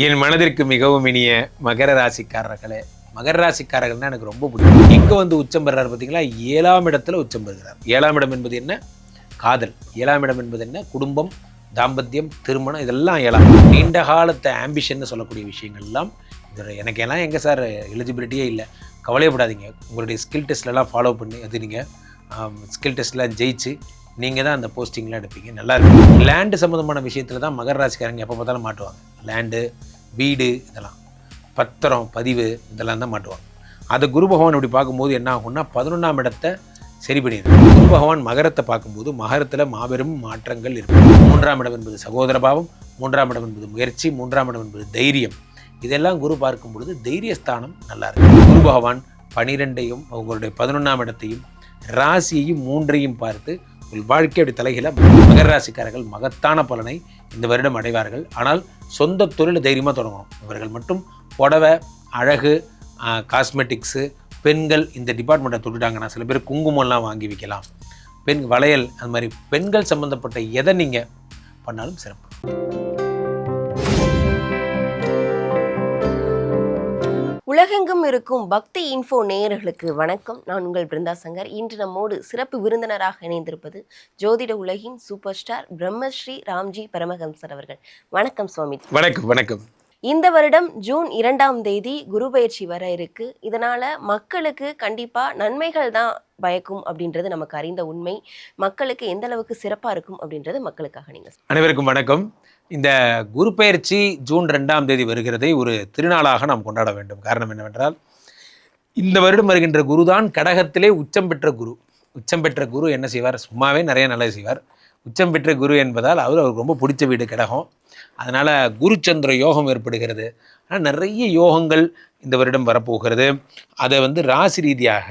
என் மனதிற்கு மிகவும் இனிய மகர ராசிக்காரர்களே, மகர ராசிக்காரர்கள்னா எனக்கு ரொம்ப பிடிக்கும். எங்கே வந்து உச்சம் பெறார் பார்த்தீங்களா? 7ஆம் இடத்துல உச்சம் பெறுகிறார். 7ஆம் இடம் என்பது என்ன? காதல். 7ஆம் இடம் என்பது என்ன? குடும்பம், தாம்பத்தியம், திருமணம், இதெல்லாம் 7ஆம் இடம். நீண்ட காலத்தை ஆம்பிஷன் சொல்லக்கூடிய விஷயங்கள்லாம் எனக்கு எல்லாம் எங்கே சார் எலிஜிபிலிட்டியே இல்லை. கவலையப்படாதீங்க. உங்களுடைய ஸ்கில் டெஸ்ட்லலாம் ஃபாலோ பண்ணி அது நீங்கள் ஸ்கில் டெஸ்ட்லாம் ஜெயிச்சு நீங்கள் தான் அந்த போஸ்டிங்லாம் எடுப்பீங்க. நல்லா இருக்கும். லேண்டு சம்மந்தமான விஷயத்தில் தான் மகர ராசிக்காரங்க எப்போ பார்த்தாலும் மாட்டுவாங்க. லேண்டு, வீடு, இதெல்லாம் பத்திரம், பதிவு, இதெல்லாம் தான் மாட்டுவாங்க. அது குரு பகவான் இப்படி பார்க்கும்போது என்ன ஆகும்னா 11ஆம் இடத்தை சரி பண்ணிடுது. குரு பகவான் மகரத்தை பார்க்கும்போது மகரத்தில் மாபெரும் மாற்றங்கள் இருக்கும். 3ஆம் இடம் என்பது சகோதர பாவம், 3ஆம் இடம் என்பது முயற்சி, 3ஆம் இடம் என்பது தைரியம். இதெல்லாம் குரு பார்க்கும் பொழுது தைரியஸ்தானம் நல்லா இருக்கும். குரு பகவான் 12ஐயும் அவங்களுடைய 11ஆம் இடத்தையும் ராசியையும் 3ஐயும் பார்த்து உங்கள் வாழ்க்கை அப்படி தலைகீழ மகர ராசிக்காரர்கள் மகத்தான பலனை இந்த வருடம் அடைவார்கள். ஆனால் சொந்த தொழில் தைரியமாக தொடங்கணும். இவர்கள் மட்டும் புடவை, அழகு, காஸ்மெட்டிக்ஸு, பெண்கள் இந்த டிபார்ட்மெண்ட்டை தொட்டுட்டாங்கன்னா சில பேர் குங்குமம்லாம் வாங்கி வைக்கலாம். பெண் வளையல், அது மாதிரி பெண்கள் சம்மந்தப்பட்ட எதை நீங்கள் பண்ணாலும் சிறப்பு. உலகெங்கும் இருக்கும் பக்தி இன்ஃபோ நேயர்களுக்கு வணக்கம். நான் உங்கள் பிருந்தா சங்கர். இன்று நம்மோடு சிறப்பு விருந்தினராக இணைந்திருப்பது ஜோதிட உலகின் சூப்பர் ஸ்டார் பிரம்மஸ்ரீ ராம்ஜி பரமஹம்சர் அவர்கள். வணக்கம் சுவாமி. வணக்கம். வணக்கம். இந்த வருடம் ஜூன் 2ஆம் தேதி குரு பயிற்சி வர இருக்கு. இதனால மக்களுக்கு கண்டிப்பா நன்மைகள் தான் பயக்கும் அப்படின்றது நமக்கு அறிந்த உண்மை. மக்களுக்கு எந்த அளவுக்கு சிறப்பா இருக்கும் அப்படின்றது மக்களுக்காக நீங்க. அனைவருக்கும் வணக்கம். இந்த குரு பயிற்சி ஜூன் 2ஆம் தேதி வருகிறதை ஒரு திருநாளாக நாம் கொண்டாட வேண்டும். காரணம் என்னவென்றால், இந்த வருடம் வருகின்ற குரு தான் கடகத்திலே உச்சம் பெற்ற குரு. உச்சம் பெற்ற குரு என்ன செய்வார்? சும்மாவே நிறைய நல்லது செய்வார். உச்சம் பெற்ற குரு என்பதால் அவருக்கு ரொம்ப பிடிச்ச வீடு கடகம். அதனால் குருச்சந்திர யோகம் ஏற்படுகிறது. ஆனால் நிறைய யோகங்கள் இந்த வருடம் வரப்போகிறது. அதை ராசி ரீதியாக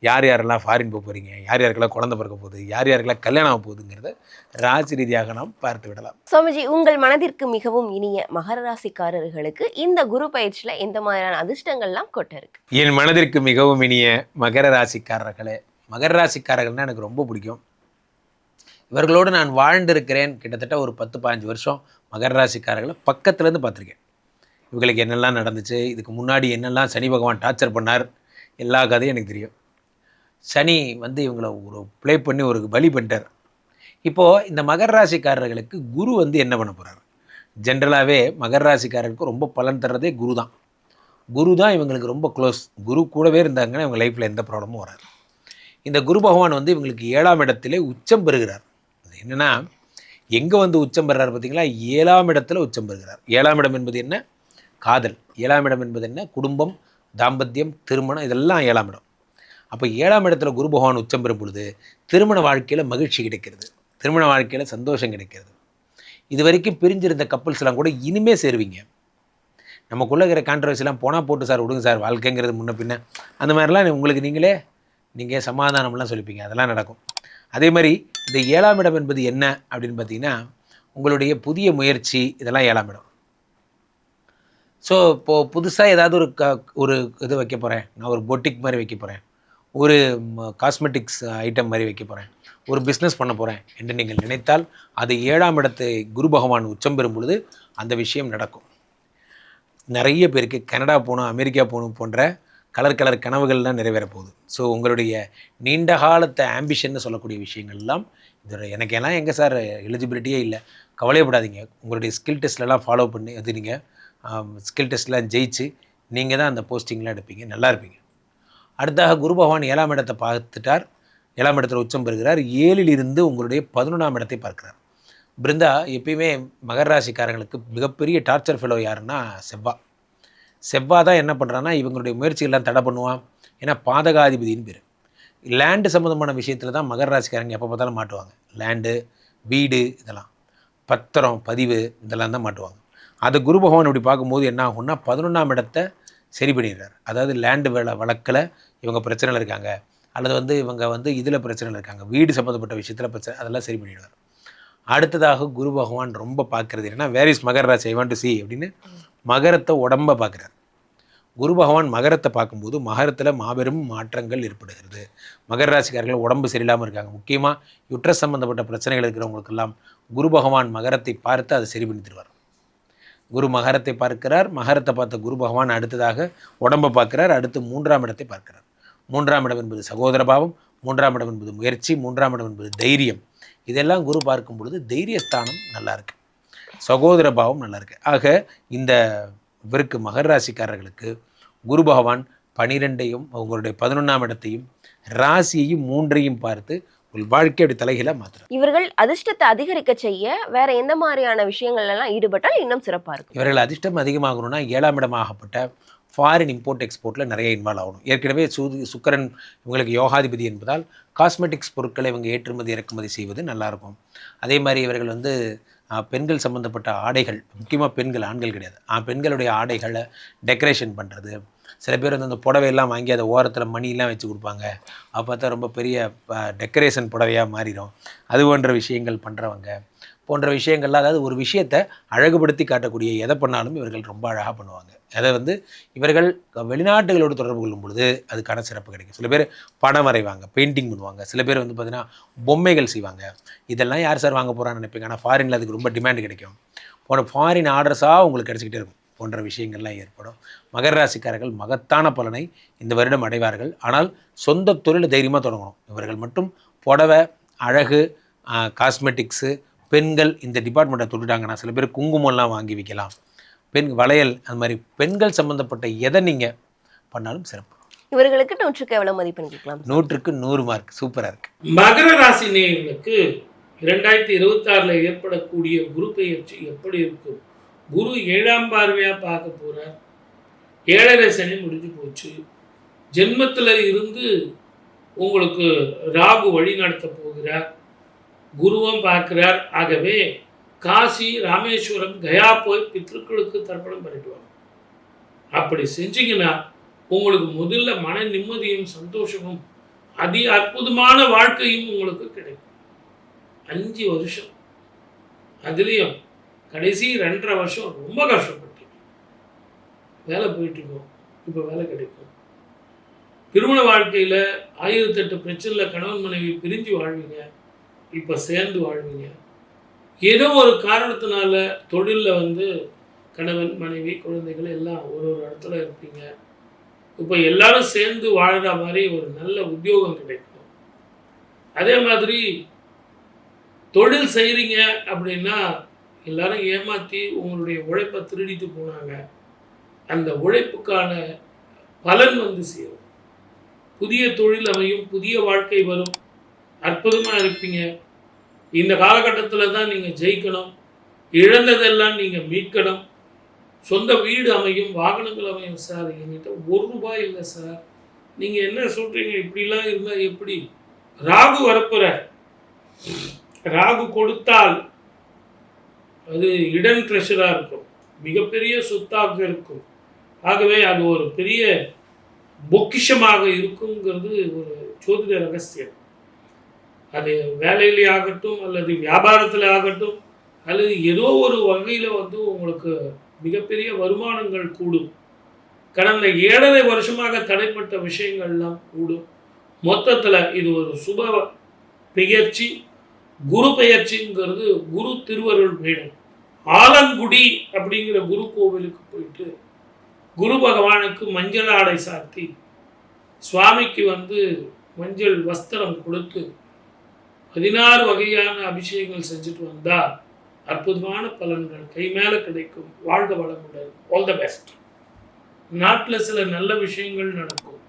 யார் யாரெல்லாம் ஃபாரின் போக போகிறீங்க, யார் யாருக்கெல்லாம் குழந்தை பிறக்க போகுது, யார் யாருக்கெல்லாம் கல்யாணம் ஆக போகுதுங்கிறத ராசி ரீதியாக நாம் பார்த்து விடலாம். சுவாமிஜி, உங்கள் மனதிற்கு மிகவும் இனிய மகர ராசிக்காரர்களுக்கு இந்த குரு பயிற்சியில் எந்த மாதிரியான அதிர்ஷ்டங்கள்லாம் கொட்ட இருக்கு? என் மனதிற்கு மிகவும் இனிய மகர ராசிக்காரர்களே, மகர ராசிக்காரர்கள்னால் எனக்கு ரொம்ப பிடிக்கும். இவர்களோடு நான் வாழ்ந்திருக்கிறேன். கிட்டத்தட்ட ஒரு 10-15 வருஷம் மகர ராசிக்காரர்களை பக்கத்துலேருந்து பார்த்துருக்கேன். இவங்களுக்கு என்னெல்லாம் நடந்துச்சு, இதுக்கு முன்னாடி என்னெல்லாம் சனி பகவான் டார்ச்சர் பண்ணார், எல்லா கதையும் எனக்கு தெரியும். சனி இவங்களை ஒரு ப்ளே பண்ணி ஒரு பலி பண்ணிட்டார். இப்போது இந்த மகர ராசிக்காரர்களுக்கு குரு என்ன பண்ண போகிறார்? ஜென்ரலாகவே மகர ராசிக்காரர்களுக்கு ரொம்ப பலன் தர்றதே குரு தான். குரு தான் இவங்களுக்கு ரொம்ப க்ளோஸ். குரு கூடவே இருந்தாங்கன்னா இவங்க லைஃப்பில் எந்த ப்ராப்ளமும் வராது. இந்த குரு பகவான் இவங்களுக்கு 7ஆம் இடத்திலே உச்சம் பெறுகிறார். அது என்னென்னா, எங்கே உச்சம் பெறுறார் பார்த்தீங்களா? 7ஆம் இடத்துல உச்சம் பெறுகிறார். 7ஆம் இடம் என்பது என்ன? காதல். 7ஆம் இடம் என்பது என்ன? குடும்பம், தாம்பத்தியம், திருமணம், இதெல்லாம் 7ஆம் இடம். அப்போ 7ஆம் இடத்துல குரு பகவான் உச்சம் பெறும் பொழுது திருமண வாழ்க்கையில் மகிழ்ச்சி கிடைக்கிறது, திருமண வாழ்க்கையில் சந்தோஷம் கிடைக்கிறது. இது வரைக்கும் பிரிஞ்சிருந்த கப்பல்ஸ்லாம் கூட இனிமே சேருவீங்க. நமக்குள்ளே இருக்கிற கான்ட்ரவர்சிலாம் போனால் போட்டு சார், விடுங்க சார், வாழ்க்கைங்கிறது முன்ன பின்ன, அந்த மாதிரிலாம் உங்களுக்கு நீங்கள் சமாதானம்லாம் சொல்லிப்பீங்க. அதெல்லாம் நடக்கும். அதே மாதிரி இந்த 7ஆம் இடம் என்பது என்ன அப்படின்னு பார்த்தீங்கன்னா, உங்களுடைய புதிய முயற்சி, இதெல்லாம் 7ஆம் இடம். ஸோ இப்போது புதுசாக ஏதாவது ஒரு இது வைக்க போகிறேன், நான் ஒரு பொட்டிக் மாதிரி வைக்க போகிறேன், ஒரு காஸ்மெட்டிக்ஸ் ஐட்டம் மாதிரி வைக்க போகிறேன், ஒரு பிஸ்னஸ் பண்ண போகிறேன் என்று நீங்கள் நினைத்தால் அது 7ஆம் இடத்தை குரு பகவான் உச்சம் பெறும் பொழுது அந்த விஷயம் நடக்கும். நிறைய பேருக்கு கனடா போகணும், அமெரிக்கா போகணும் போன்ற கலர் கனவுகள்லாம் நிறைவேற போகுது. ஸோ உங்களுடைய நீண்ட காலத்தை ஆம்பிஷன் சொல்லக்கூடிய விஷயங்கள்லாம் எனக்கு எல்லாம் எங்கே சார் எலிஜிபிலிட்டியே இல்லை. கவலையப்படாதீங்க. உங்களுடைய ஸ்கில் டெஸ்ட்லலாம் ஃபாலோ பண்ணி அது நீங்கள் ஸ்கில் டெஸ்ட்லாம் ஜெயிச்சு நீங்கள் தான் அந்த போஸ்டிங்லாம் எடுப்பீங்க. நல்லா இருப்பீங்க. அடுத்தாக குரு பகவான் 7ஆம் இடத்தை பார்த்துட்டார். 7ஆம் இடத்துல உச்சம் பெறுகிறார். 7இல் இருந்து உங்களுடைய 11ஆம் இடத்தை பார்க்கிறார். பிருந்தா, எப்பயுமே மகர ராசிக்காரங்களுக்கு மிகப்பெரிய டார்ச்சர் ஃபெலோ யாருன்னா செவ்வாய் தான் என்ன பண்ணுறான்னா இவங்களுடைய முயற்சிகள்லாம் தடை பண்ணுவான். ஏன்னா பாதகாதிபதினு பேர். லேண்டு சம்மந்தமான விஷயத்தில் தான் மகர ராசிக்காரங்க எப்போ பார்த்தாலும் மாட்டுவாங்க. லேண்டு, வீடு, இதெல்லாம் பத்திரம், பதிவு, இதெல்லாம் தான் மாட்டுவாங்க. அது குரு பகவான் இப்படி பார்க்கும்போது என்ன ஆகும்னா 11ஆம் இடத்தை சரி பண்ணிடுறார். அதாவது லேண்டு வழக்கில் இவங்க பிரச்சனையில் இருக்காங்க, அல்லது இவங்க இதில் பிரச்சனையில் இருக்காங்க, வீடு சம்மந்தப்பட்ட விஷயத்தில் பிரச்சனை, அதெல்லாம் சரி பண்ணிடுவார். அடுத்ததாக குரு பகவான் ரொம்ப பார்க்குறது என்னென்னா, வேர் இஸ் மகர ராசி, ஐ வாண்ட் டு சி அப்படின்னு மகரத்தை உடம்ப பார்க்குறார். குரு பகவான் மகரத்தை பார்க்கும்போது மகரத்தில் மாபெரும் மாற்றங்கள் ஏற்படுகிறது. மகர ராசிக்காரர்கள் உடம்பு சரியில்லாமல் இருக்காங்க. முக்கியமாக யுட்ரஸ் சம்மந்தப்பட்ட பிரச்சனைகள் இருக்கிறவங்களுக்கெல்லாம் குரு பகவான் மகரத்தை பார்த்து அதை சரி பண்ணி தருவார். குரு மகரத்தை பார்க்கிறார், மகரத்தை பார்த்த குரு பகவான் அடுத்ததாக உடம்பை பார்க்கிறார், அடுத்து 3ஆம் இடத்தை பார்க்கிறார். 3ஆம் இடம் என்பது சகோதர பாவம், 3ஆம் இடம் என்பது முயற்சி, 3ஆம் இடம் என்பது தைரியம். இதெல்லாம் குரு பார்க்கும் பொழுது தைரியஸ்தானம் நல்லா இருக்கு, சகோதர பாவம் நல்லா இருக்கு. ஆக இந்த இவருக்கு மகர ராசிக்காரர்களுக்கு குரு பகவான் 12ஐயும் அவங்களுடைய 11ஆம் இடத்தையும் ராசியையும் 3ஐயும் பார்த்து உங்கள் வாழ்க்கை அப்படி தலைகீழ மாற்றுறார். இவர்கள் அதிர்ஷ்டத்தை அதிகரிக்க செய்ய வேற எந்த மாதிரியான விஷயங்கள் எல்லாம் ஈடுபட்டால் இன்னும் சிறப்பா இருக்கும்? இவர்கள் அதிர்ஷ்டம் அதிகமாகணும்னா 7ஆம் இடமாகப்பட்ட ஃபாரின் இம்போர்ட் எக்ஸ்போர்ட்டில் நிறைய இன்வால்வ் ஆகணும். ஏற்கனவே சுக்கிரன் இவங்களுக்கு யோகாதிபதி என்பதால் காஸ்மெட்டிக்ஸ் பொருட்களை இவங்க ஏற்றுமதி இறக்குமதி செய்வது நல்லாயிருக்கும். அதே மாதிரி இவர்கள் வந்து பெண்கள் சம்மந்தப்பட்ட ஆடைகள், முக்கியமாக பெண்கள், ஆண்கள் கிடையாது, பெண்களுடைய ஆடைகளை டெக்கரேஷன் பண்ணுறது. சில பேர் வந்து அந்த புடவையெல்லாம் வாங்கி அதை ஓரத்தில் மணிலாம் வச்சு கொடுப்பாங்க, அப்போ பார்த்தா ரொம்ப பெரிய டெக்கரேஷன் புடவையாக மாறிடும். அது போன்ற விஷயங்கள் பண்ணுறவங்க போன்ற விஷயங்கள்லாம், அதாவது ஒரு விஷயத்தை அழகுபடுத்தி காட்டக்கூடிய எதை பண்ணாலும் இவர்கள் ரொம்ப அழகாக பண்ணுவாங்க. அதை வந்து இவர்கள் வெளிநாட்டுகளோடு தொடர்பு கொள்ளும் பொழுது அதுக்கான சிறப்பு கிடைக்கும். சில பேர் படம் வரைவாங்க, பெயிண்டிங் பண்ணுவாங்க, சில பேர் வந்து பார்த்திங்கன்னா பொம்மைகள் செய்வாங்க. இதெல்லாம் யார் சார் வாங்க போகிறான்னு நினைப்பீங்க, ஆனால் ஃபாரினில் அதுக்கு ரொம்ப டிமாண்ட் கிடைக்கும். போன ஃபாரின் ஆர்டர்ஸாக உங்களுக்கு கிடச்சிக்கிட்டே இருக்கும். போன்ற விஷயங்கள்லாம் ஏற்படும். மகர ராசிக்காரர்கள் மகத்தான பலனை இந்த வருடம் அடைவார்கள். ஆனால் சொந்த தொழில் தைரியமாக தொடங்கணும். இவர்கள் மட்டும் புடவை, அழகு, காஸ்மெட்டிக்ஸு, பெண்கள் இந்த டிபார்ட்மெண்ட்டை தொட்டுட்டாங்கன்னா, சில பேர் குங்குமம்லாம் வாங்கி வைக்கலாம், பெண் வளையல், அது மாதிரி பெண்கள் சம்மந்தப்பட்ட எதை நீங்கள் பண்ணாலும் சிறப்பு. இவர்களுக்கு 100க்கு எவ்வளவு மதிப்பெண் கேட்கலாம்? 100க்கு 100 மார்க். சூப்பராக இருக்கு. மகர ராசி நேயர்களுக்கு 2026 ஏற்படக்கூடிய குரு பெயர்ச்சி எப்படி இருக்கும்? குரு 7ஆம் பார்வையா பார்க்க போறார். 7.5 சனி முடிஞ்சு போச்சு. ஜென்மத்தில் இருந்து உங்களுக்கு ராகு வழி நடத்த போகிறார். குருவும் பார்க்கிறார். ஆகவே காசி, ராமேஸ்வரம், கயா போய் பித்ருக்களுக்கு தர்ப்பணம் பண்ணிட்டு வாங்க. அப்படி செஞ்சீங்கன்னா உங்களுக்கு முதல்ல மன நிம்மதியும் சந்தோஷமும் அதி அற்புதமான வாழ்க்கையும் உங்களுக்கு கிடைக்கும். 5 வருஷம், அதுலேயும் கடைசி 2.5 வருஷம் ரொம்ப கஷ்டப்பட்டீங்க. வேலை போயிட்டு இருக்கோம், இப்போ வேலை கிடைக்கும். திருமண வாழ்க்கையில் 1008 பிரச்சனையில் கணவன் மனைவி பிரிஞ்சு வாழ்வீங்க, இப்போ சேர்ந்து வாழ்வீங்க. ஏதோ ஒரு காரணத்தினால தொழிலில் வந்து கணவன் மனைவி குழந்தைகள் எல்லாம் ஒரு இடத்துல இருப்பீங்க. இப்போ எல்லாரும் சேர்ந்து வாழ்கிற மாதிரி ஒரு நல்ல உத்தியோகம் கிடைக்கும். அதே மாதிரி தொழில் செய்கிறீங்க அப்படின்னா எல்லாரும் ஏமாற்றி உங்களுடைய உழைப்பை திருடிட்டு போனாங்க. அந்த உழைப்புக்கான பலன் வந்து சேரும். புதிய தொழில் அமையும், புதிய வாழ்க்கை வரும். அற்புதமாக இருப்பீங்க. இந்த காலகட்டத்தில் தான் நீங்கள் ஜெயிக்கணும். இழந்ததெல்லாம் நீங்கள் மீட்கணும். சொந்த வீடு அமையும், வாகனங்கள் அமையும். சார் என்கிட்ட ₹1 இல்லை சார், நீங்கள் என்ன சொல்கிறீங்க, இப்படிலாம் இருந்தால் எப்படி? ராகு வரப்புற, ராகு கொடுத்தால் அது இடன் ட்ரெஷராக இருக்கும், மிகப்பெரிய சொத்தாக இருக்கும். ஆகவே அது ஒரு பெரிய பொக்கிஷமாக இருக்குங்கிறது ஒரு ஜோதிட ரகசியம். அது வேலையிலே ஆகட்டும் அல்லது வியாபாரத்தில் ஆகட்டும் அல்லது ஏதோ ஒரு வகையில் வந்து உங்களுக்கு மிகப்பெரிய வருமானங்கள் கூடும். கடந்த 7.5 வருஷமாக தடைப்பட்ட விஷயங்கள்லாம் கூடும். மொத்தத்தில் இது ஒரு சுப பெயர்ச்சி. குரு பெயர்ச்சிங்கிறது குரு திருவருள் வேணும். ஆலங்குடி அப்படிங்கிற குரு கோவிலுக்கு போயிட்டு குரு பகவானுக்கு மஞ்சள் ஆடை சாத்தி சுவாமிக்கு வந்து மஞ்சள் வஸ்திரம் கொடுத்து 16 வகையான அபிஷேகங்கள் செஞ்சுட்டு வந்தால் அற்புதமான பலன்கள் கை மேலே கிடைக்கும். வாழ்க வளமுடன். All the best. நாட்டில் சில நல்ல விஷயங்கள் நடக்கும்.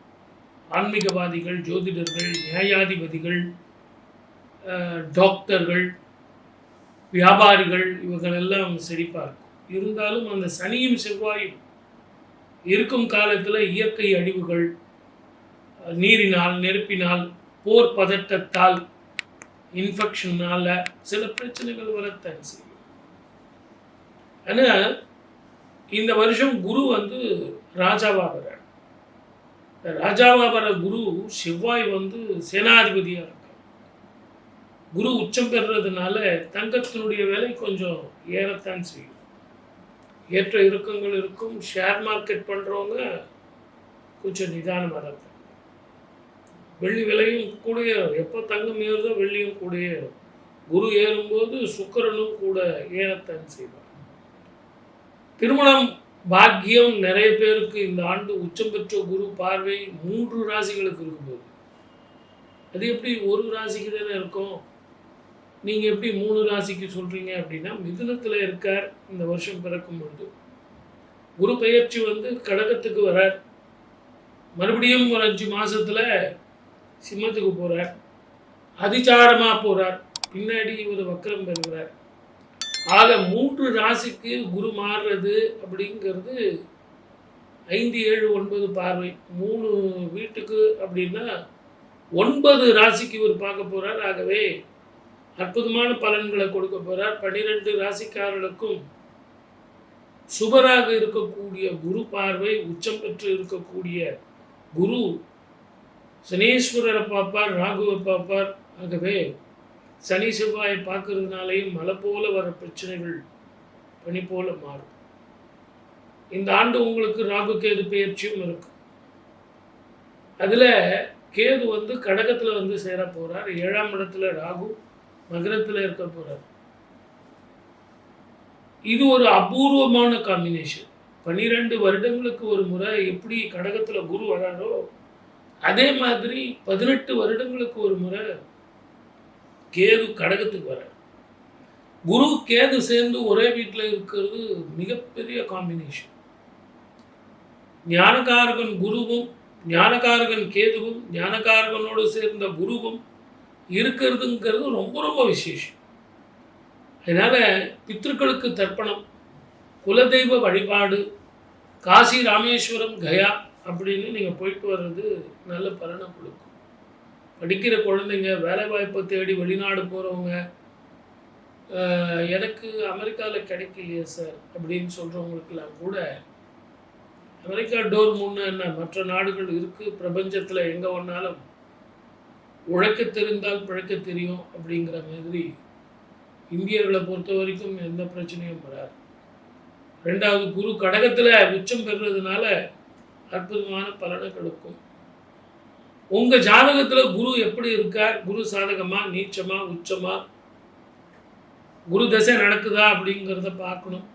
ஆன்மீகவாதிகள், ஜோதிடர்கள், நியாயாதிபதிகள், டாக்டர்கள், வியாபாரிகள் இவங்களெல்லாம் செழிப்பாக இருக்கும். இருந்தாலும் அந்த சனியும் செவ்வாயும் இருக்கும் காலத்தில் இயற்கை அழிவுகள், நீரினால், நெருப்பினால், போர் பதட்டத்தால், இன்ஃபெக்ஷனால சில பிரச்சனைகள் வரத்தான் செய்யும். ஆனால் இந்த வருஷம் குரு வந்து ராஜாவாக வர்றார். ராஜாவாக வர குரு செவ்வாய் வந்து சேனாதிபதியாக இருக்கார். குரு உச்சம் பெறுறதுனால தங்கத்தினுடைய விலை கொஞ்சம் ஏறத்தான் செய்யும். ஏற்ற இறக்கங்கள் இருக்கும். ஷேர் மார்க்கெட் பண்ணுறவங்க கொஞ்சம் நிதானமாக தான். வெள்ளி விலையும் கூட ஏறும். எப்போ தங்கம் ஏறுதோ வெள்ளியும் கூட ஏறும். குரு ஏறும்போது சுக்கிரனும் கூட ஏறத்தான் செய்வார். திருமணம் பாக்கியம் நிறைய பேருக்கு இந்த ஆண்டு உச்சம் பெற்ற குரு பார்வை 3 ராசிகளுக்கு இருக்கும்போது, அது எப்படி ஒரு ராசிக்கு தானே இருக்கும்? நீங்கள் எப்படி 3 ராசிக்கு சொல்கிறீங்க அப்படின்னா, மிதுனத்தில் இருக்கார் இந்த வருஷம் பிறக்கும் பொழுது. குரு பெயர்ச்சி வந்து கடகத்துக்கு வரார், மறுபடியும் ஒரு 5 மாதத்தில் சிம்மத்துக்கு போகிறார், அதிசாரமாக போகிறார், பின்னாடி ஒரு வக்கரம் பெறுகிறார். ஆக 3 ராசிக்கு குரு மாறுறது அப்படிங்கிறது 5, 7, 9 பார்வை 3 வீட்டுக்கு அப்படின்னா 9 ராசிக்கு இவர் பார்க்க போகிறார். ஆகவே அற்புதமான பலன்களை கொடுக்க போகிறார். 12 ராசிக்காரர்களுக்கும் சுபராக இருக்கக்கூடிய குரு பார்வை, உச்சம் பெற்று இருக்கக்கூடிய குரு சனீஸ்வரரை பார்ப்பார், ராகுவை பார்ப்பார். ஆகவே சனி செவ்வாயை பார்க்கறதுனாலையும் மழை போல வர பிரச்சனைகள் பனி போல மாறும். இந்த ஆண்டு உங்களுக்கு ராகு கேது பெயர்ச்சியும் இருக்கு. அதில் கேது வந்து கடகத்தில் வந்து சேர போகிறார், 7ஆம் இடத்துல ராகு மகரத்தில் இருக்க போகிறார். இது ஒரு அபூர்வமான காம்பினேஷன். 12 வருடங்களுக்கு ஒரு முறை எப்படி கடகத்தில் குரு வராரோ அதே மாதிரி 18 வருடங்களுக்கு ஒரு முறை கேது கடகத்துக்கு வரார். குரு கேது சேர்ந்து ஒரே வீட்டில் இருக்கிறது மிகப்பெரிய காம்பினேஷன். ஞானகாரகன் குருவும் ஞானகாரகன் கேதுவும் ஞானகாரகனோடு சேர்ந்த குருவும் இருக்கிறதுங்கிறது ரொம்ப ரொம்ப விசேஷம். அதனால் பித்ருக்களுக்கு தர்ப்பணம், குலதெய்வ வழிபாடு, காசி ராமேஸ்வரம் கயா அப்படின்னு நீங்கள் போயிட்டு வர்றது நல்ல பலனை கொடுக்கும். படிக்கிற குழந்தைங்க, வேலைவாய்ப்பை தேடி வெளிநாடு போகிறவங்க, எனக்கு அமெரிக்காவில் கிடைக்கலையே சார் அப்படின்னு சொல்கிறவங்களுக்கெல்லாம் கூட அமெரிக்கா டோர் முன்னே என்ன மற்ற நாடுகள் இருக்குது. பிரபஞ்சத்தில் எங்கே ஒன்றாலும் உழைக்க தெரிந்தால் பிழைக்க தெரியும் அப்படிங்கிற மாதிரி இந்தியர்களை பொறுத்த வரைக்கும் எந்த பிரச்சனையும் வராது. 2வது குரு கடகத்தில் உச்சம் பெறுறதுனால அற்புதமான பலனை கொடுக்கும். உங்கள் ஜாதகத்தில் குரு எப்படி இருக்கார்? குரு சாதகமா, நீச்சமா, உச்சமா, குரு தசை நடக்குதா அப்படிங்கிறத பார்க்கணும்.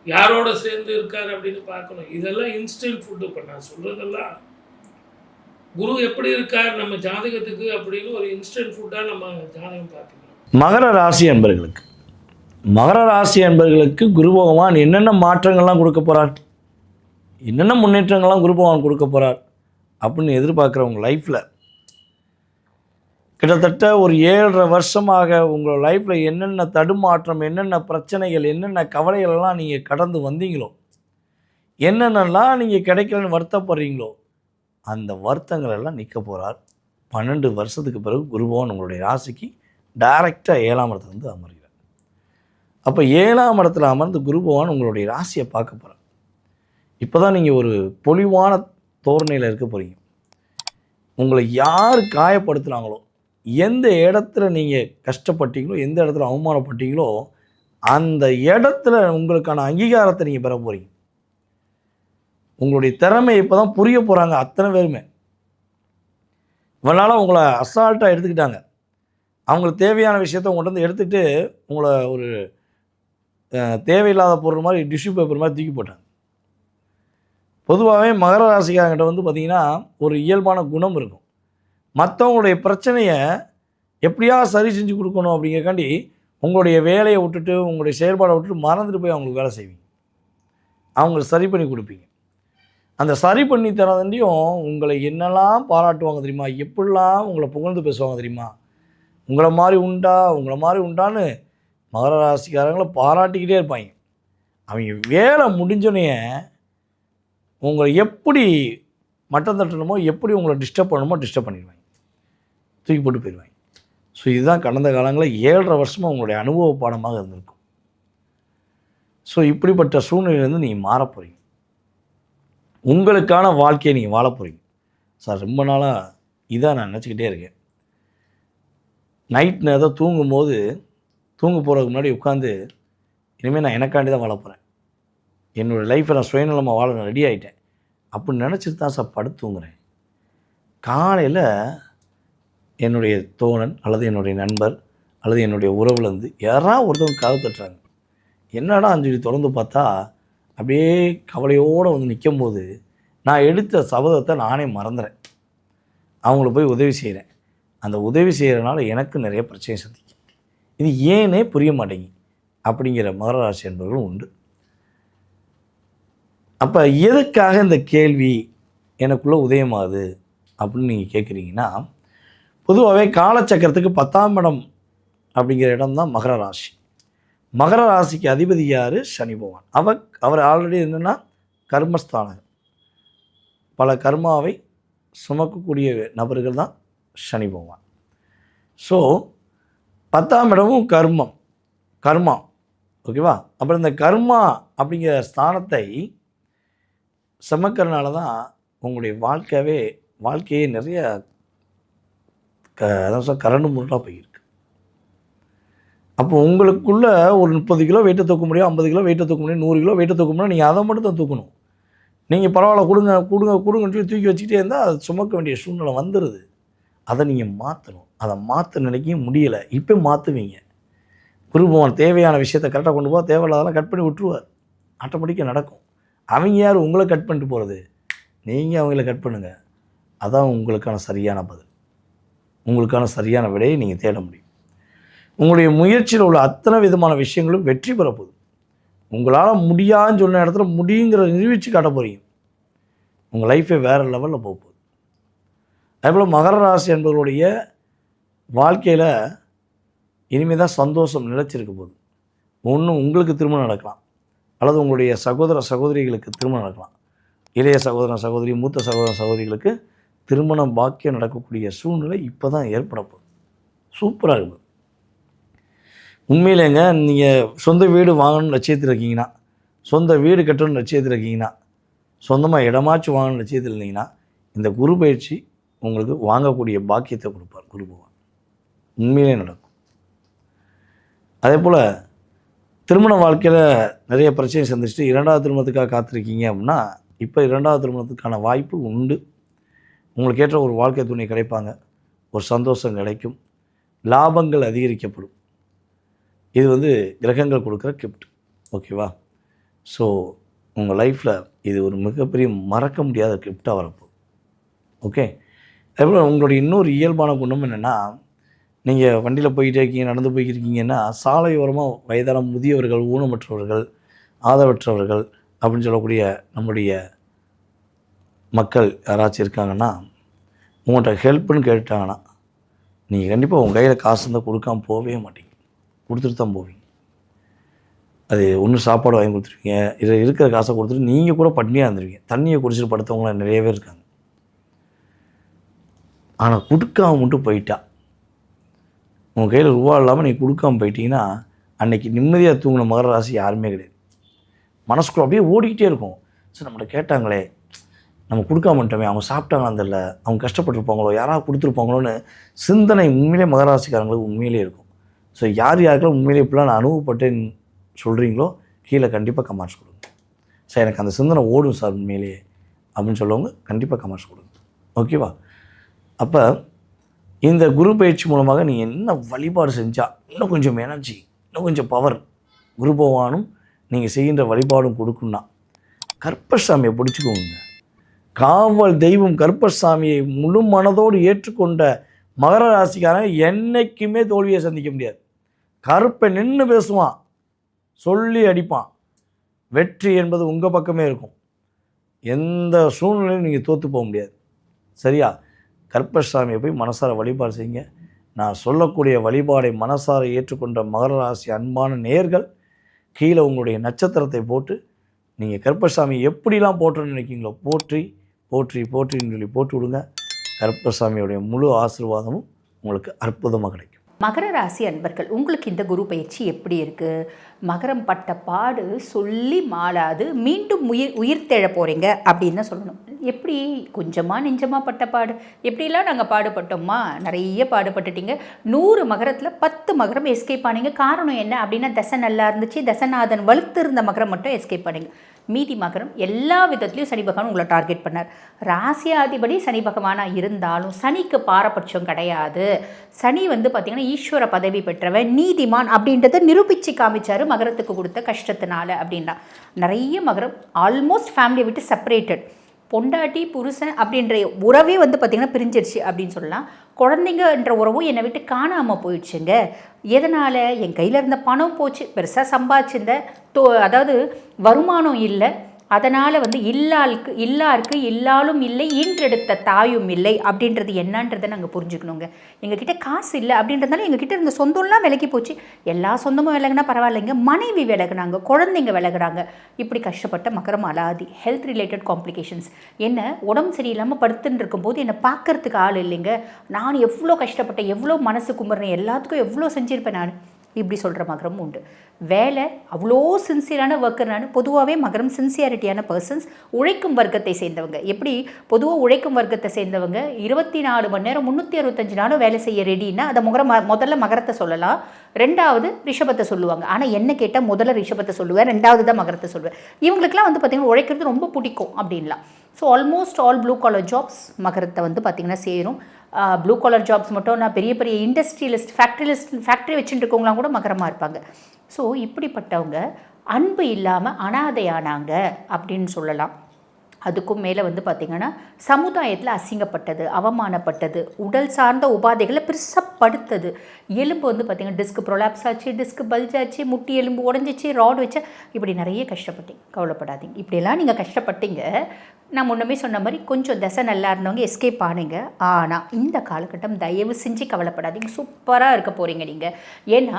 யாரோட சேர்ந்து இருக்கார் அப்படின்னு பார்க்கணும். இதெல்லாம் இன்ஸ்டன்ட் ஃபுட்டு. இப்போ நான் சொல்கிறதெல்லாம் குரு எப்படி இருக்கார் நம்ம ஜாதகத்துக்கு அப்படின்னு ஒரு இன்ஸ்டன்ட் ஃபுட்டாக நம்ம ஜாதகம் பார்த்துக்கணும். மகர ராசி அன்பர்களுக்கு குரு பகவான் என்னென்ன மாற்றங்கள்லாம் கொடுக்க போகிறார், என்னென்ன முன்னேற்றங்கள்லாம் குரு பகவான் கொடுக்க போகிறார் அப்படின்னு எதிர்பார்க்குறவங்க லைஃப்பில் கிட்டத்தட்ட ஒரு 7.5 வருஷமாக உங்கள் லைஃப்பில் என்னென்ன தடுமாற்றம், என்னென்ன பிரச்சனைகள், என்னென்ன கவலைகளெல்லாம் நீங்கள் கடந்து வந்தீங்களோ, என்னென்னலாம் நீங்கள் கிடைக்கலன்னு வருத்தப்படுறீங்களோ, அந்த வருத்தங்கள் எல்லாம் நிற்க போகிறார். 12 வருஷத்துக்கு பிறகு குரு பகவான் உங்களுடைய ராசிக்கு டைரெக்டாக 7ஆம் இடத்துல வந்து அமர்கிறார். அப்போ 7ஆம் இடத்துல அமர்ந்து குரு பகவான் உங்களுடைய ராசியை பார்க்க போகிறார். இப்போ தான் நீங்கள் ஒரு பொலிவான தோரணையில் இருக்க போகிறீங்க. உங்களை யார் காயப்படுத்துனாங்களோ, எந்த இடத்துல நீங்கள் கஷ்டப்பட்டீங்களோ, எந்த இடத்துல அவமானப்பட்டீங்களோ, அந்த இடத்துல உங்களுக்கான அங்கீகாரத்தை நீங்கள் பெற போகிறீங்க. உங்களுடைய திறமை இப்போ தான் புரிய போகிறாங்க அத்தனை பேருமே. இவனால உங்களை அசால்ட்டாக எடுத்துக்கிட்டாங்க. அவங்களுக்கு தேவையான விஷயத்த உங்கள்கிட்ட வந்து எடுத்துகிட்டு உங்களை ஒரு தேவையில்லாத பொருள் மாதிரி டிஷ்யூ பேப்பர் மாதிரி தூக்கி போட்டாங்க. பொதுவாகவே மகர ராசிக்காரங்கிட்ட வந்து பார்த்திங்கன்னா ஒரு இயல்பான குணம் இருக்கும். மற்றவங்களுடைய பிரச்சனையை எப்படியா சரி செஞ்சு கொடுக்கணும் அப்படிங்கிறக்காண்டி உங்களுடைய வேலையை விட்டுட்டு, உங்களுடைய செயல்பாடை விட்டுட்டு மறந்துட்டு போய் அவங்களுக்கு வேலை செய்வீங்க. அவங்களுக்கு சரி பண்ணி கொடுப்பீங்க. அந்த சரி பண்ணி தரதாண்டியும் உங்களை என்னெல்லாம் பாராட்டுவாங்க தெரியுமா, எப்படிலாம் உங்களை புகழ்ந்து பேசுவாங்க தெரியுமா, உங்களை மாதிரி உண்டான்னு மகர ராசிக்காரங்களை பாராட்டிக்கிட்டே இருப்பாங்க. அவங்க வேலை முடிஞ்சோடனே உங்களை எப்படி மட்டம் தட்டணுமோ, எப்படி உங்களை டிஸ்டர்ப் பண்ணணுமோ டிஸ்டர்ப் பண்ணிடுவாங்க, தூக்கி போட்டு போயிடுவாங்க. ஸோ இதுதான் கடந்த காலங்களில் 7.5 வருஷமாக உங்களுடைய அனுபவ பாடமாக இருந்திருக்கும். ஸோ இப்படிப்பட்ட சூழ்நிலையிலேருந்து நீங்கள் மாற போகிறீங்க. உங்களுக்கான வாழ்க்கையை நீங்கள் வாழ போகிறீங்க. சார் ரொம்ப நாளாக இதான் நான் நினச்சிக்கிட்டே இருக்கேன். நைட் நேரம் தூங்கும்போது தூங்க போகிறதுக்கு முன்னாடி உட்காந்து இனிமேல் நான் எனக்காண்டி தான் வாழ போகிறேன், என்னோடய லைஃப்பை நான் சுயநலமாக வாழ நான் ரெடி ஆகிட்டேன் அப்படின்னு நினச்சிட்டு தான் சார் படுத்து தூங்குறேன். காலையில் என்னுடைய தோழன் அல்லது என்னுடைய நண்பர் அல்லது என்னுடைய உறவுலேருந்து யாராவது ஒருத்தவங்க கதவு தட்டுறாங்க. என்னடா அஞ்சலி திறந்து பார்த்தா அப்படியே கவலையோடு வந்து நிற்கும்போது நான் எடுத்த சபதத்தை நானே மறந்துறேன். அவங்களுக்கு போய் உதவி செய்கிறேன். அந்த உதவி செய்கிறனால எனக்கு நிறைய பிரச்சனை சந்திக்கும். இது ஏனே புரிய மாட்டேங்கி அப்படிங்கிற மகர ராசி என்பவர்களும் உண்டு. அப்போ எதுக்காக இந்த கேள்வி எனக்குள்ளே உதயமாகுது அப்படின்னு நீங்கள் கேட்குறீங்கன்னா, பொதுவாகவே காலச்சக்கரத்துக்கு 10ஆம் இடம் அப்படிங்கிற இடம் தான் மகர ராசி. மகர ராசிக்கு அதிபதி யார்? சனி பகவான். அவர் ஆல்ரெடி என்னென்னா கர்மஸ்தானம், பல கர்மாவை சுமக்கக்கூடிய நபர்கள் தான் சனி பகவான். ஸோ 10ஆம் இடமும் கர்மா, ஓகேவா? அப்புறம் இந்த கர்மா அப்படிங்கிற ஸ்தானத்தை சுமக்கிறனால தான் உங்களுடைய வாழ்க்கையே நிறைய அதான் கரண்டு முருளாக போயிருக்கு. அப்போ உங்களுக்குள்ள ஒரு 30 கிலோ வெயிட்டை தூக்க முடியும், 50 கிலோ வெயிட்டை தூக்க முடியும், 100 கிலோ வெயிட்டை தூக்க முடியும். நீங்கள் அதை மட்டும் தான் தூக்கணும். நீங்கள் பரவாயில்ல கொடுங்கன்னு சொல்லி தூக்கி வச்சுக்கிட்டே இருந்தால் அது சுமக்க வேண்டிய சூழ்நிலை வந்துடுது. அதை நீங்கள் மாற்றணும். அதை மாற்ற நினைக்க முடியலை. இப்போ மாற்றுவீங்க. குரு பகவான் தேவையான விஷயத்தை கரெக்டாக கொண்டு போக, தேவையில்லாதெல்லாம் கட் பண்ணி விட்டுருவார். ஆட்டோமேட்டிக்காக நடக்கும். அவங்க யார் உங்களை கட் பண்ணிட்டு போகிறது? நீங்கள் அவங்கள கட் பண்ணுங்கள். அதான் உங்களுக்கான சரியான பதில். உங்களுக்கான சரியான விடையை நீங்கள் தேட முடியும். உங்களுடைய முயற்சியில் உள்ள அத்தனை விதமான விஷயங்களும் வெற்றி பெற போகுது. உங்களால் முடியாதுன்னு சொன்ன இடத்துல முடியுங்கிற நிரூபித்து காட்ட போகிறீங்க. உங்கள் லைஃபே வேறு லெவலில் போக போகுது. அதேபோல் மகர ராசி என்பவர்களுடைய வாழ்க்கையில் இனிமேல் தான் சந்தோஷம் நிலைச்சிருக்க போகுது. ஒன்று உங்களுக்கு திருமணம் நடக்கலாம், அல்லது உங்களுடைய சகோதரிகளுக்கு திருமணம் நடக்கலாம். இளைய சகோதரன் சகோதரி, மூத்த சகோதரிகளுக்கு திருமணம் பாக்கியம் நடக்கக்கூடிய சூழ்நிலை இப்போ தான் ஏற்பட போகுது. சூப்பராக இருக்குது. உண்மையிலேங்க நீங்கள் சொந்த வீடு வாங்கணும்னு லட்சியத்தில் இருக்கீங்கன்னா, சொந்த வீடு கட்டணும்னு லட்சியத்தில் இருக்கீங்கன்னா, சொந்தமாக இடமாச்சும் வாங்கணும்னு லட்சியத்தில் இருந்தீங்கன்னா, இந்த குரு பயிற்சி உங்களுக்கு வாங்கக்கூடிய பாக்கியத்தை கொடுப்பார் குரு பகவான். உண்மையிலே நடக்கும். அதே போல் திருமண வாழ்க்கையில் நிறைய பிரச்சனை சந்திச்சுட்டு 2வது திருமணத்துக்காக காத்திருக்கீங்க அப்படின்னா, இப்போ 2வது திருமணத்துக்கான வாய்ப்பு உண்டு. உங்களுக்கு ஏற்ற ஒரு வாழ்க்கை துணை கிடைப்பாங்க. ஒரு சந்தோஷம் கிடைக்கும். லாபங்கள் அதிகரிக்கப்படும். இது கிரகங்கள் கொடுக்குற கிஃப்ட். ஓகேவா? ஸோ உங்கள் லைஃப்பில் இது ஒரு மிகப்பெரிய மறக்க முடியாத கிஃப்டாக வரப்போகுது. ஓகே. அதேபோல் உங்களுடைய இன்னொரு இயல்பான குணம் என்னென்னா, நீங்கள் வண்டியில் போயிட்டே இருக்கீங்க, நடந்து போய்க்கிருக்கீங்கன்னா, சாலையோரமாக வயதான முதியவர்கள், ஊனமற்றவர்கள், ஆதரவற்றவர்கள் அப்படின்னு சொல்லக்கூடிய நம்முடைய மக்கள் யாராச்சும் இருக்காங்கன்னா, உங்கள்கிட்ட ஹெல்ப்புன்னு கேட்டாங்கன்னா, நீங்கள் கண்டிப்பாக உங்கள் கையில் காசு இருந்தால் கொடுக்காமல் போகவே மாட்டீங்க. கொடுத்துட்டு தான் போவீங்க. அது ஒன்று சாப்பாடு வாங்கி கொடுத்துருவீங்க, இதில் இருக்கிற காசை கொடுத்துட்டு நீங்கள் கூட பட்னியாக இருந்துருவீங்க. தண்ணியை குடிச்சிட்டு படுத்தவங்களாம் நிறையவே இருக்காங்க. ஆனால் கொடுக்காம மட்டும் போயிட்டா, உங்கள் கையில் ரூபா இல்லாமல் நீங்கள் கொடுக்காமல் போயிட்டீங்கன்னா, அன்றைக்கி நிம்மதியாக தூங்கின மகர ராசி யாருமே கிடையாது. மனசுக்குள்ள அப்படியே ஓடிக்கிட்டே இருக்கும். சரி, நம்மகிட்ட கேட்டாங்களே, நம்ம கொடுக்காமட்டோமே, அவங்க சாப்பிட்டாங்களான்னு தெரியல, அவங்க கஷ்டப்பட்டுருப்பாங்களோ, யாராவது கொடுத்துருப்பாங்களோன்னு சிந்தனை உண்மையிலே மகராசிக்காரங்களுக்கு உண்மையிலே இருக்கும். ஸோ யாருக்கெல்லாம் உண்மையிலே இப்படிலாம் நான் அனுபவப்பட்டேன்னு சொல்கிறீங்களோ கீழே கண்டிப்பாக கமெண்ட்ஸ் கொடுங்க. சார் எனக்கு அந்த சிந்தனை ஓடும் சார் உண்மையிலேயே அப்படின்னு சொல்லவங்க கண்டிப்பாக கமெண்ட்ஸ் கொடுங்க. ஓகேவா? அப்போ இந்த குரு பயிற்சி மூலமாக நீங்கள் என்ன வழிபாடு செஞ்சால் இன்னும் கொஞ்சம் எனர்ஜி, இன்னும் கொஞ்சம் பவர் குரு பகவானும் நீங்கள் செய்கின்ற வழிபாடும் கொடுக்குன்னா, கருப்பசாமியை பிடிச்சிக்கோங்க. காவல் தெய்வம் கருப்பசாமியை முழு மனதோடு ஏற்றுக்கொண்ட மகர ராசிக்காரங்க என்றைக்குமே தோல்வியை சந்திக்க முடியாது. கருப்பை நின்று பேசுவான், சொல்லி அடிப்பான். வெற்றி என்பது உங்கள் பக்கமே இருக்கும். எந்த சூழ்நிலையும் நீங்கள் தோற்று போக முடியாது. சரியா? கருப்பசாமியை போய் மனசார வழிபாடு செய்யுங்க. நான் சொல்லக்கூடிய வழிபாடை மனசார ஏற்றுக்கொண்ட மகர ராசி அன்பான நேயர்கள் கீழே உங்களுடைய நட்சத்திரத்தை போட்டு, நீங்கள் கருப்பசாமி எப்படிலாம் போட்டுன்னு நினைக்கிங்களோ போற்றி போற்றி போற்றின்னு சொல்லி போட்டு விடுங்க. கருப்பசாமியுடைய முழு ஆசீர்வாதமும் உங்களுக்கு அற்புதமாக கிடைக்கும். மகர ராசி அன்பர்கள், உங்களுக்கு இந்த குரு பயிற்சி எப்படி இருக்குது? மகரம் பட்ட பாடு சொல்லி மாளாது, மீண்டும் உயிர் தெழ போகிறீங்க அப்படின்னு சொல்லணும். எப்படி கொஞ்சமாக நெஞ்சமாக பட்ட பாடு எப்படிலாம் நாங்கள் பாடுபட்டோமா? நிறைய பாடுபட்டுட்டீங்க. 100 மகரத்தில் 10 மகரம் எஸ்கேப் ஆனீங்க. காரணம் என்ன அப்படின்னா தசை நல்லா இருந்துச்சு, தசநாதன் வலுத்து இருந்த மகரம் மட்டும் எஸ்கேப் ஆனீங்க. மீதி மகரம் எல்லா விதத்துலையும் சனி பகவான் உங்களை டார்கெட் பண்ணார். ராசியாதிபதி சனி பகவானாக இருந்தாலும் சனிக்கு பாரபட்சம் கிடையாது. சனி வந்து பார்த்திங்கன்னா ஈஸ்வர பதவி பெற்றவன், நீதிமான் அப்படின்றத நிரூபித்து காமிச்சார் மகரத்துக்கு கொடுத்த கஷ்டத்தினால அப்படின்னா. நிறைய மகரம் ஆல்மோஸ்ட் ஃபேமிலியை விட்டு செப்பரேட்டட், பொண்டாட்டி புருஷன் அப்படின்ற உறவே வந்து பார்த்திங்கன்னா பிரிஞ்சிருச்சு அப்படின்னு சொல்லலாம். குழந்தைங்கன்ற உறவும் என்னை விட்டு காணாமல் போயிடுச்சுங்க. எதனால்? என் கையில் இருந்த பணம் போச்சு, பெருசாக சம்பாதிச்சிருந்த அதாவது வருமானம் இல்லை, அதனால் வந்து இல்லாருக்கு இல்லாலும் இல்லை, ஈன்றெடுத்த தாயும் இல்லை அப்படின்றது என்னன்றதை நாங்கள் புரிஞ்சுக்கணுங்க. எங்ககிட்ட காசு இல்லை அப்படின்றதுனால எங்ககிட்ட இருந்த சொந்தம்லாம் விலகி போச்சு. எல்லா சொந்தமும் விலகுனா பரவாயில்லைங்க, மனைவி விலகுனாங்க, குழந்தைங்க விலகுறாங்க. இப்படி கஷ்டப்பட்ட மகரம் அலாதி. Health related complications. என்ன உடம்பு சரியில்லாமல் படுத்துன்னு இருக்கும்போது என்னை பார்க்கறதுக்கு ஆள் இல்லைங்க. நான் எவ்வளோ கஷ்டப்பட்டேன், எவ்வளோ மனசு கும்பிட்றேன், எல்லாத்துக்கும் எவ்வளோ செஞ்சுருப்பேன் நான், இப்படி சொல்கிற மகரம் உண்டு. வேலை அவ்வளோ சின்சியரான ஒர்க்கர். நான் பொதுவாகவே மகரம் சின்சியாரிட்டியான பர்சன்ஸ், உழைக்கும் வர்க்கத்தை சேர்ந்தவங்க. எப்படி பொதுவாக உழைக்கும் வர்க்கத்தை சேர்ந்தவங்க 24 மணி நேரம் 365 நாளும் வேலை செய்ய ரெடின்னா அதை முதல்ல மகரத்தை சொல்லலாம், ரெண்டாவது ரிஷபத்தை சொல்லுவாங்க. ஆனால் என்ன கேட்டால் முதல்ல ரிஷபத்தை சொல்லுவேன், ரெண்டாவது தான் மகரத்தை சொல்லுவேன். இவங்களுக்குலாம் வந்து பார்த்திங்கன்னா உழைக்கிறது ரொம்ப பிடிக்கும் அப்படின்லாம். So almost all blue collar jobs மகரத்தை வந்து பார்த்திங்கன்னா சேரும். ப்ளூ காலர் ஜாப்ஸ் மட்டும் நான் பெரிய பெரிய இண்டஸ்ட்ரியலிஸ்ட் ஃபேக்ட்ரி வச்சுட்டு இருக்கவங்களாம் கூட மகரமாக இருப்பாங்க. ஸோ இப்படிப்பட்டவங்க அன்பு இல்லாமல் அனாதையானாங்க அப்படின்னு சொல்லலாம். அதுக்கும் மேலே வந்து பார்த்திங்கன்னா சமுதாயத்தில் அசிங்கப்பட்டது, அவமானப்பட்டது, உடல் சார்ந்த உபாதைகளை பெருசாக படுத்தது. எலும்பு வந்து பார்த்திங்கன்னா டிஸ்க் ப்ரொலாப்ஸ் ஆச்சு, டிஸ்க் பல்ஜ் ஆச்சு, முட்டி எலும்பு உடஞ்சிச்சு, ராட் வச்சு, இப்படி நிறைய கஷ்டப்பட்டீங்க. கவலைப்படாதீங்க, இப்படியெல்லாம் நீங்கள் கஷ்டப்பட்டீங்க. நான் முன்னமே சொன்ன மாதிரி கொஞ்சம் தசை நல்லா இருந்தவங்க எஸ்கேப் ஆனீங்க. ஆனால் இந்த காலகட்டம் தயவு செஞ்சு கவலைப்படாதீங்க, சூப்பராக இருக்க போகிறீங்க நீங்கள். ஏன்னா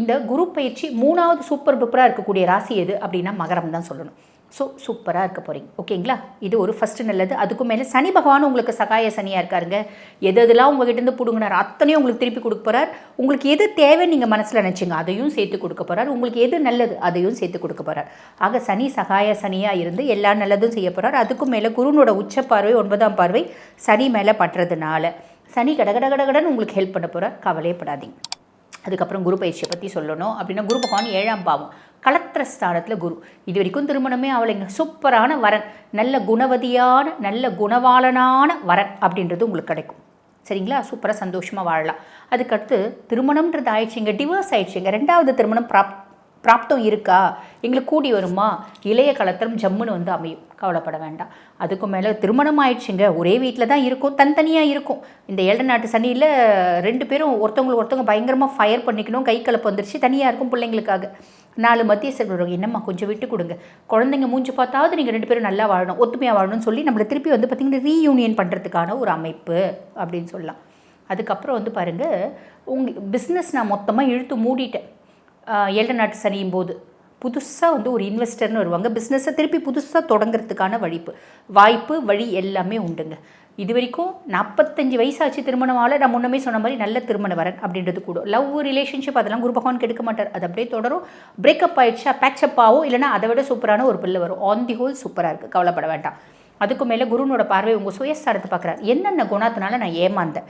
இந்த குரு பயிற்சி 3வது சூப்பர் டூப்பராக இருக்கக்கூடிய ராசி எது அப்படின்னா மகரம் தான் சொல்லணும். ஸோ சூப்பராக இருக்க போகிறீங்க. ஓகேங்களா? இது ஒரு ஃபஸ்ட்டு நல்லது. அதுக்கும் மேலே சனி பகவான் உங்களுக்கு சகாய சனியாக இருக்காருங்க. எதெல்லாம் உங்கள்கிட்டருந்து பிடுங்கினார் அத்தனையும் உங்களுக்கு திருப்பி கொடுக்க போகிறார். உங்களுக்கு எது தேவை நீங்கள் மனசில் நினச்சிங்க அதையும் சேர்த்து கொடுக்க போகிறார். உங்களுக்கு எது நல்லது அதையும் சேர்த்து கொடுக்க போகிறார். ஆக சனி சகாய சனியாக இருந்து எல்லா நல்லதும் செய்ய போகிறார். அதுக்கும் மேலே குருனோட உச்ச பார்வை 9ஆம் பார்வை சனி மேலே பட்டுறதுனால சனி கடகடகடகடன்னு உங்களுக்கு ஹெல்ப் பண்ண போகிறார். கவலையப்படாதீங்க. அதுக்கப்புறம் குரு பயிற்சியை பற்றி சொல்லணும் அப்படின்னா குரு பகவான் 7ஆம் பாவம் களத்திர ஸ்தானத்தில் குரு. இது வரைக்கும் திருமணமே அவளைங்க சூப்பரான வரன், நல்ல குணவதியான நல்ல குணவாளனான வரன் அப்படின்றது உங்களுக்கு கிடைக்கும். சரிங்களா? சூப்பராக சந்தோஷமாக வாழலாம். அதுக்கடுத்து திருமணம்ன்றது ஆயிடுச்சுங்க, டிவோர்ஸ் ஆயிடுச்சுங்க, 2வது திருமணம் பிராப்தம் இருக்கா, எங்களுக்கு கூடி வருமா, இளைய கலத்திரம் ஜம்முன்னு வந்து அமையும். கவலைப்பட வேண்டாம். அதுக்கு மேலே திருமணம் ஆயிடுச்சுங்க, ஒரே வீட்டில் தான் இருக்கும், தனித்தனியாக இருக்கும். இந்த 7 நாட்டு சனியில் 2 பேரும் ஒருத்தவங்க பயங்கரமாக ஃபயர் பண்ணிக்கணும், கை கலப்பு வந்துருச்சு, தனியாக இருக்கும் பிள்ளைங்களுக்காக. 4 மத்திய செல்வங்க என்னம்மா கொஞ்சம் விட்டு கொடுங்க, குழந்தைங்க மூஞ்சி பார்த்தாவது நீங்கள் 2 பேரும் நல்லா வாழணும், ஒத்துமையாக வாழணும்னு சொல்லி நம்மளை திருப்பி வந்து பார்த்திங்கன்னா ரீயூனியன் பண்ணுறதுக்கான ஒரு அமைப்பு அப்படின்னு சொல்லலாம். அதுக்கப்புறம் வந்து பாருங்கள், உங்கள் பிஸ்னஸ் நான் மொத்தமாக இழுத்து மூடிட்டேன். 7 நாட்டு சனியும் போது புதுசாக வந்து ஒரு இன்வெஸ்டர்னு வருவாங்க, பிஸ்னஸை திருப்பி புதுசாக தொடங்குறதுக்கான வாய்ப்பு வழி எல்லாமே உண்டுங்க. இது வரைக்கும் 45 வயசாச்சு திருமணமால, நான் முன்னமே சொன்ன மாதிரி நல்ல திருமண வரன் அப்படின்றது கூட. லவ் ரிலேஷன்ஷிப் அதெல்லாம் குரு பகவான் கெடுக்க மாட்டார், அது அப்படியே தொடரும். பிரேக்கப் ஆயிடுச்சா பேட்சப் ஆகும், இல்லைனா அதை விட சூப்பரான ஒரு பிள்ளை வரும். ஆன் தி ஹோல் சூப்பராக இருக்குது, கவலைப்பட வேண்டாம். அதுக்கு மேலே குருனோட பார்வை உங்கள் சுயஸ்தானத்தை பார்க்குறாரு. என்னென்ன குணத்தினால நான் ஏமாந்தேன்,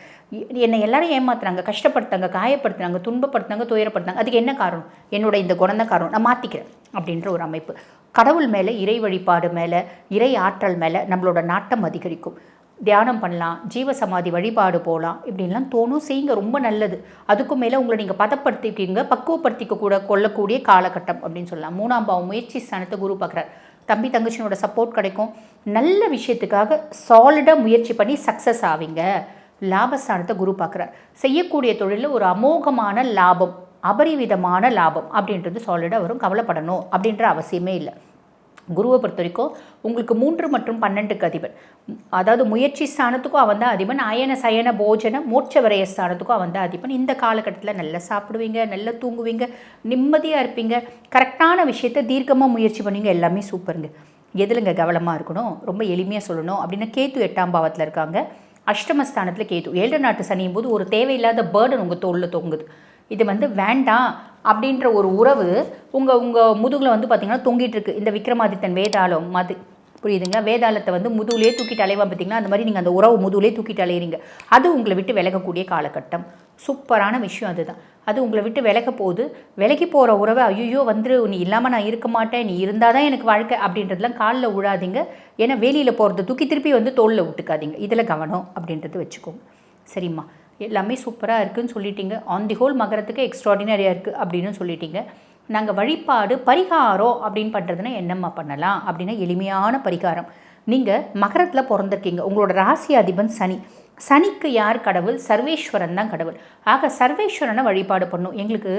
என்னை எல்லாரும் ஏமாத்துறாங்க, கஷ்டப்படுத்தாங்க, காயப்படுத்துனாங்க, துன்பப்படுத்தினாங்க, துயரப்படுத்தாங்க, அதுக்கு என்ன காரணம், என்னோட இந்த குணம் தான் காரணம், நான் மாற்றிக்கிறேன் அப்படின்ற ஒரு அமைப்பு. கடவுள் மேலே, இறை வழிபாடு மேலே, இறை ஆற்றல் மேலே நம்மளோட நாட்டம் அதிகரிக்கும். தியானம் பண்ணலாம், ஜீவசமாதி வழிபாடு போகலாம், இப்படின்லாம் தோணும். செய்யுங்க, ரொம்ப நல்லது. அதுக்கும் மேலே உங்களை நீங்கள் பதப்படுத்திக்கிங்க, பக்குவப்படுத்திக்க கொள்ளக்கூடிய காலகட்டம் அப்படின்னு சொல்லலாம். 3ஆம் பாவம் முயற்சி ஸ்தானத்தை குரு பார்க்குறார். தம்பி தங்கச்சினோட சப்போர்ட் கிடைக்கும். நல்ல விஷயத்துக்காக சாலிடாக முயற்சி பண்ணி சக்ஸஸ் ஆவீங்க. லாபஸ்தானத்தை குரு பார்க்குறார். செய்யக்கூடிய தொழிலில் ஒரு அமோகமான லாபம், அபரிவிதமான லாபம் அப்படின்றது சாலிடாக வரும். கவலைப்படணும் அப்படின்ற அவசியமே இல்லை. குருவை பொறுத்த வரைக்கும் உங்களுக்கு 3 மற்றும் 12க்கு அதிபன், அதாவது முயற்சி ஸ்தானத்துக்கும் அவன் தான் அதிபன், அயன சயன போஜன மோட்ச விரய ஸ்தானத்துக்கும் அவன் தான் அதிபன். இந்த காலகட்டத்தில் நல்லா சாப்பிடுவீங்க, நல்லா தூங்குவீங்க, நிம்மதியாக இருப்பீங்க, கரெக்டான விஷயத்தை தீர்க்கமாக முயற்சி பண்ணுவீங்க, எல்லாமே சூப்பருங்க. எதுலங்க கவனமாக இருக்கணும், ரொம்ப எளிமையாக சொல்லணும் அப்படின்னா கேத்து 8ஆம் பாவத்தில் இருக்காங்க. அஷ்டமஸ்தானத்தில் கேத்து. 7 நாட்டு சனியும் போது ஒரு தேவையில்லாத பேர்டன் உங்கள் தோளில் தொங்குது. இது வந்து வேண்டாம் அப்படின்ற ஒரு உறவு உங்கள் முதுகில் வந்து பார்த்திங்கன்னா தொங்கிட்டு இருக்கு. இந்த விக்ரமாதித்தன் வேதாளம் புரியுதுங்களா? வேதாளத்தை வந்து முதுகுலே தூக்கிட்டு அலைவா பார்த்தீங்கன்னா, அந்த மாதிரி நீங்கள் அந்த உறவு முதுகுலே தூக்கிட்டு அலையிறீங்க. அது உங்களை விட்டு விலகக்கூடிய காலகட்டம். சூப்பரான விஷயம் அதுதான். அது உங்களை விட்டு விலக போகுது. விலகி போகிற உறவை ஐயோ வந்துரு, நீ இல்லாமல் நான் இருக்க மாட்டேன், நீ இருந்தால் தான் எனக்கு வாழ்க்கை அப்படின்றதுலாம் காலில் விழாதீங்க. ஏன்னா வேலியில் போகிறத தூக்கி திருப்பி வந்து தோளில் விட்டுக்காதீங்க. இதில் கவனம் அப்படின்றது வச்சுக்கோங்க. சரிம்மா, எல்லாமே சூப்பராக இருக்குதுன்னு சொல்லிட்டீங்க. ஆன் தி ஹோல் மகரத்துக்கு எக்ஸ்ட்ராடினரியாக இருக்குது அப்படின்னு சொல்லிட்டீங்க. நாங்கள் வழிபாடு பரிகாரம் அப்படின்னு பண்ணுறதுன்னா என்னம்மா பண்ணலாம் அப்படின்னா, எளிமையான பரிகாரம். நீங்கள் மகரத்தில் பிறந்திருக்கீங்க, உங்களோட ராசி அதிபன் சனி. சனிக்கு யார் கடவுள்? சர்வேஸ்வரன் தான் கடவுள். ஆக சர்வேஸ்வரனை வழிபாடு பண்ணும். எங்களுக்கு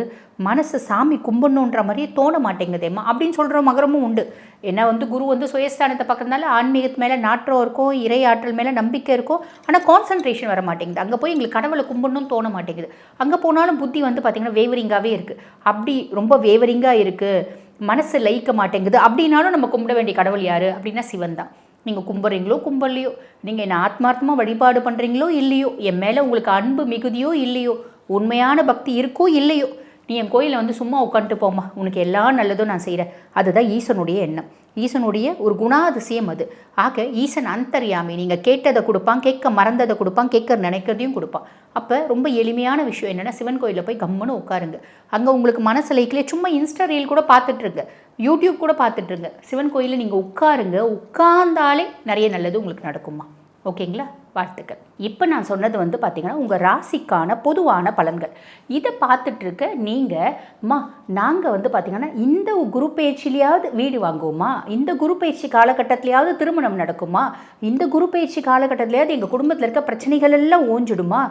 மனசு சாமி கும்பிடணுன்ற மாதிரியே தோண மாட்டேங்குதேம்மா அப்படின்னு சொல்கிற மகரமும் உண்டு. ஏன்னா வந்து குரு வந்து சுயஸ்தானத்தை பார்க்கறதுனால ஆன்மீகத்து மேலே நாற்றம் இருக்கும், இறை ஆற்றல் மேலே நம்பிக்கை இருக்கும். ஆனால் கான்சன்ட்ரேஷன் வர மாட்டேங்குது. அங்கே போய் எங்களுக்கு கடவுளை கும்பிடணும்னு தோண மாட்டேங்குது. அங்கே போனாலும் புத்தி வந்து பார்த்திங்கன்னா வேவரிங்காகவே இருக்குது. அப்படி ரொம்ப வேவரிங்காக இருக்குது, மனசு லயிக்க மாட்டேங்குது அப்படின்னாலும் நம்ம கும்பிட வேண்டிய கடவுள் யார் அப்படின்னா சிவன் தான். நீங்கள் கும்பிட்றீங்களோ கும்பிடலையோ, நீங்கள் என்ன ஆத்மார்த்தமாக வழிபாடு பண்ணுறீங்களோ இல்லையோ, என் மேலே உங்களுக்கு அன்பு மிகுதியோ இல்லையோ, உண்மையான பக்தி இருக்கோ இல்லையோ, நீ என் கோயிலில் வந்து சும்மா உட்காந்துட்டு போமா, உனக்கு எல்லாம் நல்லதும் நான் செய்கிறேன். அதுதான் ஈசனுடைய எண்ணம். ஈசனுடைய ஒரு குணாதிசயம் அது. ஆக ஈசன் அந்தர்யாமி. நீங்கள் கேட்டதை கொடுப்பான், கேட்க மறந்ததை கொடுப்பான், கேட்க நினைக்கிறதையும் கொடுப்பான். அப்போ ரொம்ப எளிமையான விஷயம் என்னென்னா, சிவன் கோயிலில் போய் கம்முன்னு உட்காருங்க. அங்கே உங்களுக்கு மனசு லைக்கிலே சும்மா இன்ஸ்டா ரீல் கூட பார்த்துட்ருங்க, யூடியூப் கூட பார்த்துட்ருங்க. சிவன் கோயிலில் நீங்கள் உட்காருங்க. உட்கார்ந்தாலே நிறைய நல்லது உங்களுக்கு நடக்குமா. ஓகேங்களா? வாழ்த்துக்கள். இப்போ நான் சொன்னது வந்து பார்த்திங்கன்னா உங்கள் ராசிக்கான பொதுவான பலன்கள். இதை பார்த்துட்ருக்க நீங்கள் நாங்கள் வந்து பார்த்திங்கன்னா இந்த குரு பயிற்சியிலையாவது வீடு வாங்குவோமா, இந்த குரு பயிற்சி காலகட்டத்திலையாவது திருமணம் நடக்குமா, இந்த குரு பயிற்சி காலகட்டத்திலையாவது எங்கள் குடும்பத்தில் இருக்க பிரச்சனைகள் எல்லாம் ஓஞ்சிடுமா,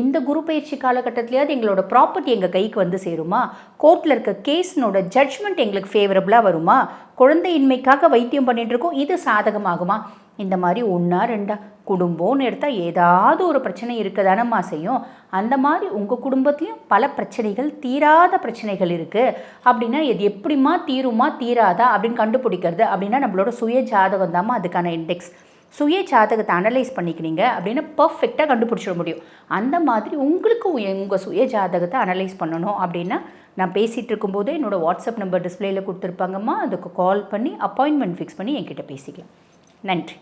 இந்த குரு பயிற்சி காலகட்டத்திலையாவது எங்களோட ப்ராப்பர்ட்டி எங்கள் கைக்கு வந்து சேருமா, கோர்ட்டில் இருக்க கேஸ்னோட ஜட்ஜ்மெண்ட் எங்களுக்கு ஃபேவரபுளாக வருமா, குழந்தையின்மைக்காக வைத்தியம் பண்ணிகிட்ருக்கோம், இது சாதகமாகுமா. இந்த மாதிரி ஒன்றா ரெண்டா குடும்பம்னு எடுத்தால் ஏதாவது ஒரு பிரச்சனை இருக்க தானம்மா செய்யும். அந்த மாதிரி உங்கள் குடும்பத்துலேயும் பல பிரச்சனைகள், தீராத பிரச்சனைகள் இருக்குது அப்படின்னா இது எப்படிமா தீருமா தீராதா அப்படின்னு கண்டுபிடிக்கிறது அப்படின்னா நம்மளோட சுய ஜாதகம் தாம்மா அதுக்கான இண்டெக்ஸ். சுய ஜாதகத்தை அனலைஸ் பண்ணிக்கிறீங்க அப்படின்னா பர்ஃபெக்டாக கண்டுபிடிச்சிட முடியும். அந்த மாதிரி உங்களுக்கு உங்கள் சுய ஜாதகத்தை அனலைஸ் பண்ணணும் அப்படின்னா நான் பேசிகிட்டு இருக்கும்போது என்னோடய வாட்ஸ்அப் நம்பர் டிஸ்பிளேயில் கொடுத்துருப்பாங்கம்மா, அதுக்கு கால் பண்ணி அப்பாயின்மெண்ட் ஃபிக்ஸ் பண்ணி என்கிட்ட பேசிக்கலாம். நன்றி.